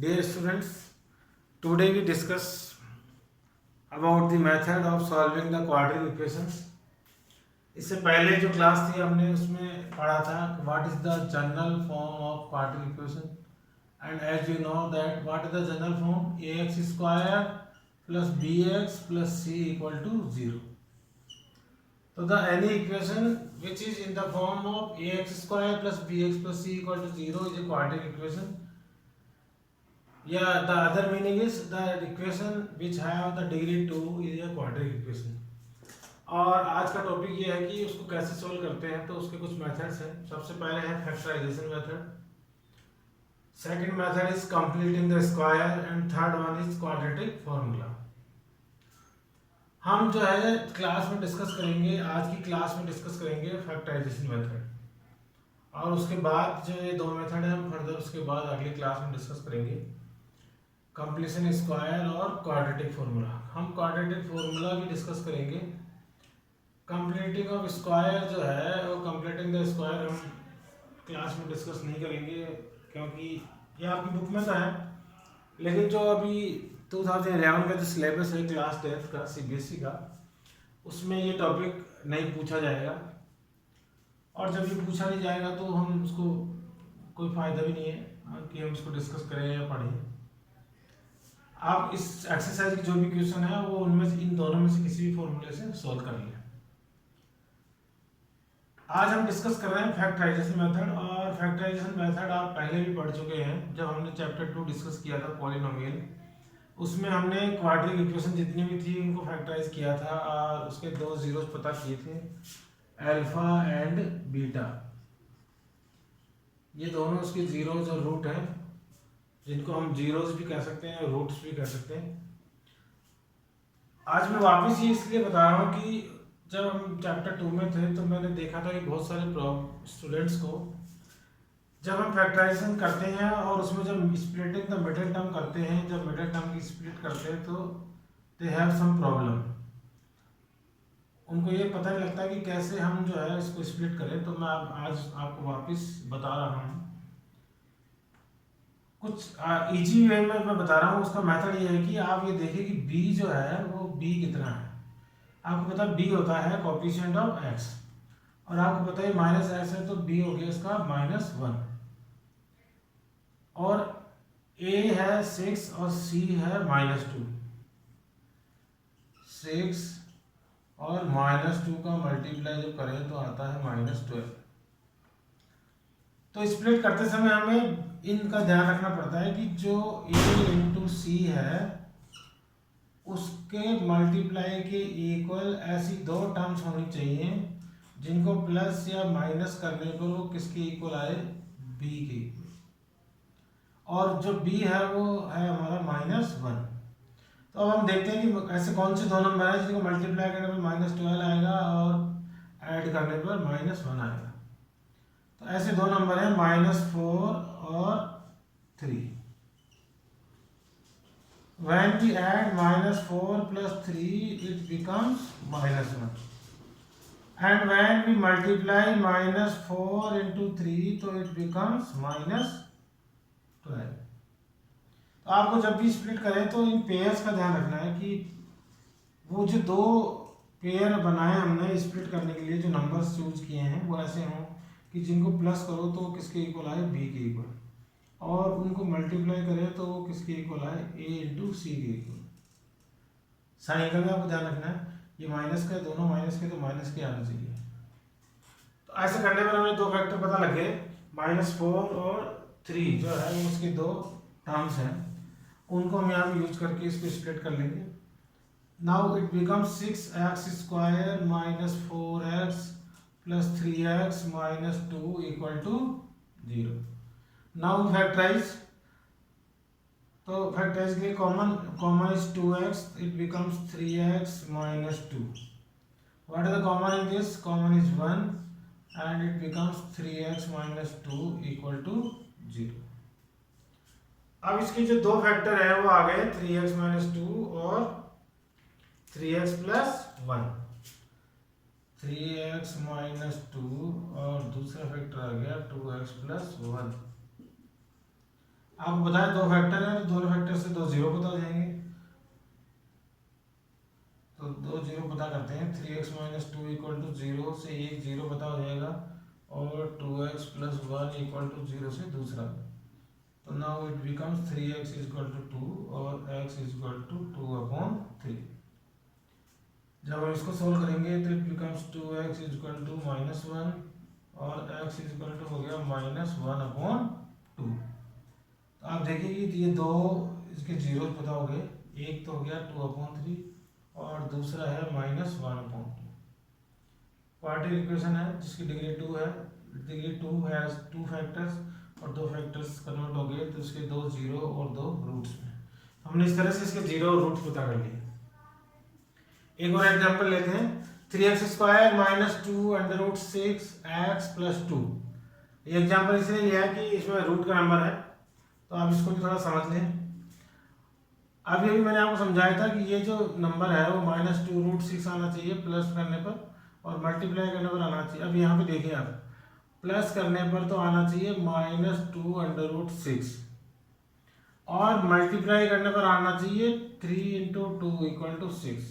Dear students, today we discuss about the method of solving the quadratic equations. इससे पहले जो class थी हमने उसमें पढ़ा था what is the general form of quadratic equation and as you know that what is the general form a x square plus b x plus c equal to 0. So the any equation which is in the form of ax square plus bx plus c equal to 0 is a quadratic equation. Yeah, the other meaning is the equation which have the degree 2 is a quadratic equation. और आज का topic ये है कि उसको कैसे solve करते हैं. तो उसके कुछ मेथड्स हैं. सबसे पहले है factorisation method, second method is completing the square and third one is quadratic formula. हम जो है क्लास में डिस्कस करेंगे, आज की क्लास में डिस्कस करेंगे फैक्टराइजेशन मेथड, और उसके बाद जो ये दो मेथड है हम फर्दर उसके बाद अगली क्लास में डिस्कस करेंगे कंप्लीशन स्क्वायर और क्वाड्रेटिक फॉर्मूला. हम क्वाड्रेटिक फॉर्मूला भी डिस्कस करेंगे. कंप्लीटिंग ऑफ स्क्वायर जो है वो कंप्लीटिंग द स्क्वायर हम क्लास में डिस्कस नहीं करेंगे क्योंकि ये आपकी बुक में तो है, लेकिन जो अभी 2011 का जो सिलेबस है क्लास 10th का सीबीएसई का, उसमें ये टॉपिक नहीं पूछा जाएगा. और जब ये पूछा नहीं जाएगा तो हम उसको कोई फ़ायदा भी नहीं है कि हम इसको डिस्कस करें या पढ़ें. आप इस एक्सरसाइज की जो भी क्वेश्चन है वो उनमें से इन दोनों में से किसी भी फॉर्मूले से सॉल्व कर लें. आज हम डिस्कस कर रहे हैं फैक्टराइजेशन मेथड, और फैक्टराइजेशन मेथड आप पहले भी पढ़ चुके हैं. जब हमने चैप्टर 2 डिस्कस किया था पॉलिनोमियल, उसमें हमने क्वाड्रेटिक इक्वेशन जितनी भी थी उनको फैक्टराइज किया था और उसके दो जीरोस पता किए थे, अल्फा एंड बीटा. ये दोनों उसके जीरोस और रूट हैं, जिनको हम जीरोस भी कह सकते हैं और रूट्स भी कह सकते हैं. आज मैं वापस ये इसलिए बता रहा हूँ कि जब हम चैप्टर 2 में थे तो मैंने देखा था कि बहुत सारे स्टूडेंट्स को जब हम फैक्टराइजेशन करते हैं और उसमें जब स्प्लिटिंग द मिडिल टर्म करते हैं, जब मिडिल टर्म की स्प्लिट करते हैं तो दे हैव सम प्रॉब्लम. उनको ये पता नहीं लगता कि कैसे हम जो है इसको स्प्लिट करें. तो मैं आज आपको वापस बता रहा हूँ कुछ इजी वे में मैं बता रहा हूँ. उसका मेथड ये है कि आप ये देखिए कि b जो है वो b कितना है. आपको पता है b होता है कोएफिशिएंट ऑफ x, और आपको पता है माइनस एक्स है तो b हो गया इसका -1, और a है 6 और c है -2. 6 और -2 का मल्टीप्लाई जब करें तो आता है -12. तो स्प्लिट करते समय हमें इनका ध्यान रखना पड़ता है कि जो a इंटू सी है उसके मल्टीप्लाई के इक्वल ऐसी दो टर्म्स होनी चाहिए जिनको प्लस या माइनस करने पर वो किसके इक्वल आए, b के इक्वल. और जो b है वो है हमारा -1. तो अब हम देखते हैं कि ऐसे कौन से दो नंबर हैं जिनको मल्टीप्लाई करने पर -12 आएगा और ऐड करने पर -1 आएगा. तो ऐसे दो नंबर हैं -4 और 3. When we add -4 plus 3 it becomes -1, and when we multiply -4 into 3 तो it becomes -12. तो आपको जब भी स्प्लिट करें तो इन पेयर्स का ध्यान रखना है कि वो जो दो पेयर बनाए हमने स्प्लिट करने के लिए, जो नंबर्स चूज किए हैं वो ऐसे हों कि जिनको प्लस करो तो किसके इक्वल आए, b के इक्वल, और उनको मल्टीप्लाई करें तो वो किसके इक्वल आए, a इंटू सी के इक्वल. साइन का भी आपको ध्यान रखना है. ये माइनस का है, दोनों माइनस के, तो माइनस के आना चाहिए. तो ऐसे करने पर हमें दो फैक्टर पता लगे, -4 और 3 जो है वो उसके दो टर्म्स हैं, उनको हम यहाँ पे यूज करके इसको स्प्लिट कर लेंगे. Now it becomes 6x square -4x plus 3x -2 equal to 0. Now factorise, तो फैक्टराइज के लिए common is 2x, it becomes 3x -2. What is the common in this, common is 1 and it becomes 3x -2 equal to 0. अब इसके जो दो factor है वो आ गए 3x -2 और 3x + 1. 3x -2 और दूसरा फैक्टर आ गया 2x + 1. आपको बताया दो फैक्टर है, तो दोनों फैक्टर से दो जीरो पता हो जाएंगे। तो दो जीरो पता करते हैं। 3x minus two equal to zero से एक जीरो पता हो जाएगा, और 2x plus one equal to zero से दूसरा। तो now it becomes 3x equal to two और x इक्वल टू 2/3। जब हम इसको सोल्व करेंगे तो it becomes 2x equal to minus one और x इक्वल टू हो गया -1/2। तो आप देखिए कि ये दो इसके जीरो पता हो गए, एक तो हो गया 2/3 और दूसरा है -1/2। क्वाड्रेटिक इक्वेशन है जिसकी डिग्री 2 है, डिग्री 2 हैज टू फैक्टर्स और दो फैक्टर्स कन्वर्ट हो गए तो इसके दो जीरो और दो रूट्स में। हमने इस तरह से इसके जीरो और रूट पता कर लिए। एक और एग्जांपल लेते हैं। 3x square minus 2 under root 6x plus 2। ये एग्जांपल इसलिए लिया है कि इसमें रूट का नंबर है, तो आप इसको भी थोड़ा समझ लें। अभी मैंने आपको समझाया था कि ये जो नंबर है वो -2√6 आना चाहिए प्लस करने पर, और मल्टीप्लाई करने पर आना चाहिए। अब यहाँ पे देखिए आप, प्लस करने पर तो आना चाहिए -2 अंडर रूट 6 और मल्टीप्लाई करने पर आना चाहिए 3 × 2 = 6।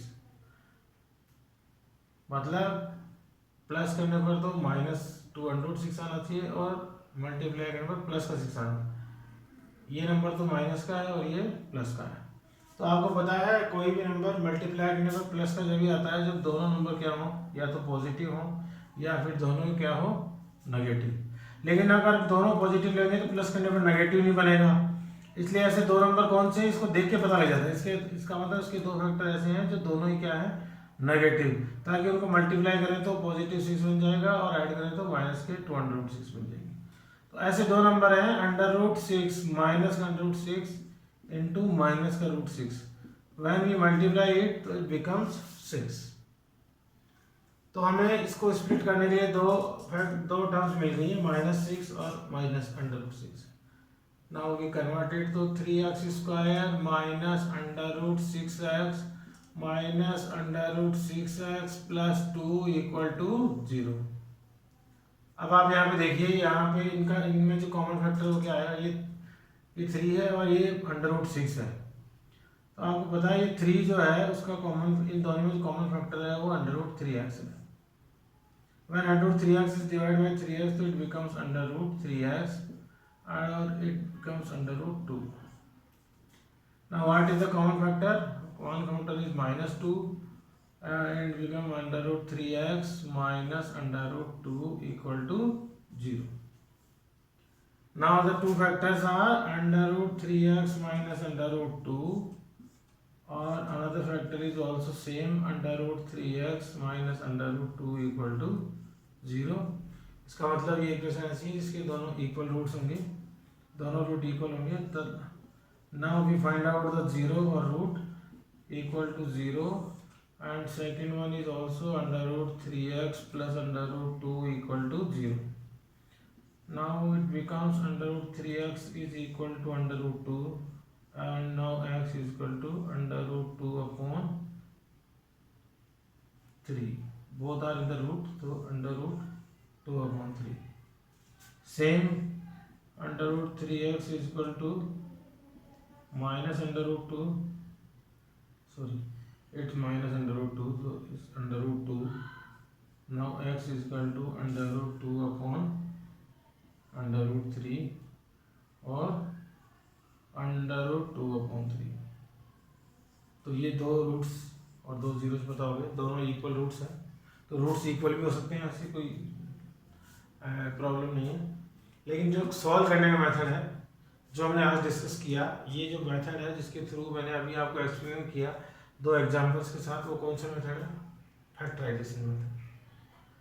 मतलब प्लस करने पर तो -2 अंडर रूट 6 आना चाहिए और मल्टीप्लाई करने पर प्लस का 6 आना। ये नंबर तो माइनस का है और ये प्लस का है। तो आपको पता है कोई भी नंबर मल्टीप्लाई करने पर प्लस का जब भी आता है जब दोनों नंबर क्या हो, या तो पॉजिटिव हो या फिर दोनों क्या हो, नेगेटिव। लेकिन अगर दोनों पॉजिटिव लेंगे तो प्लस करने पर नेगेटिव नहीं बनेगा। इसलिए ऐसे दो नंबर कौन से इसको देख के पता लग जाता है। इसका मतलब इसके दो फैक्टर ऐसे हैं जो दोनों ही क्या है, नेगेटिव, ताकि उनको मल्टीप्लाई करें तो पॉजिटिव 6 बन जाएगा और ऐड करें तो माइनस के 2 अंडर रूट 6 बन जाएंगे। तो ऐसे दो नंबर हैं, अंडर रूट 6 माइनस का अंडर रूट 6 इंटू माइनस का root 6। When we multiply it तो इट बिकम्स 6। तो हमें इसको स्प्लिट करने के लिए दो टर्म्स मिल रही है, -6 और minus under root 6। Now we convert it तो 3x square minus under root 6x minus under root 6x plus 2 equal to 0। अब आप यहाँ पे देखिए, यहाँ पे इनमें जो कॉमन फैक्टर वो क्या है, ये 3 है और ये अंडर रूट 6 है। तो आपको पता है ये 3 जो है उसका कॉमन, इन दोनों में जो कॉमन फैक्टर है वो अंडर रूट 3x है। When under root 3x is divided by 3x तो it becomes under root 3x और it becomes under root 2. Now what is the common factor? Common factor is -2 and become under root 3x minus under root 2 equal to 0. Now the two factors are under root 3x minus under root 2 or another factor is also same under root 3x minus under root 2 equal to 0। इसका मतलब ये equation ऐसी है जिसके दोनों equal roots होंगे, दोनों root equal होंगे। तब now we find out the 0 और root equal to 0 and second one is also under root 3x plus under root 2 equal to 0। Now it becomes under root 3x is equal to under root 2 and now x is equal to under root 2/3. Both are in the root, so under root 2/3. Same under root 3x is equal to minus under root 2. Sorry, it's minus under root 2, so it's under root 2. Now x is equal to under root 2/under root 3 or under root 2/3। तो ये दो roots और दो zeros पता हो गए, दोनों equal roots हैं। तो रूट्स इक्वल भी हो सकते हैं, ऐसी कोई प्रॉब्लम नहीं है। लेकिन जो सॉल्व करने का मेथड है जो हमने आज डिस्कस किया, ये जो मेथड है जिसके थ्रू मैंने अभी आपको एक्सप्लेन किया दो एग्जांपल्स के साथ, वो कौन सा मेथड है? Factorisation method.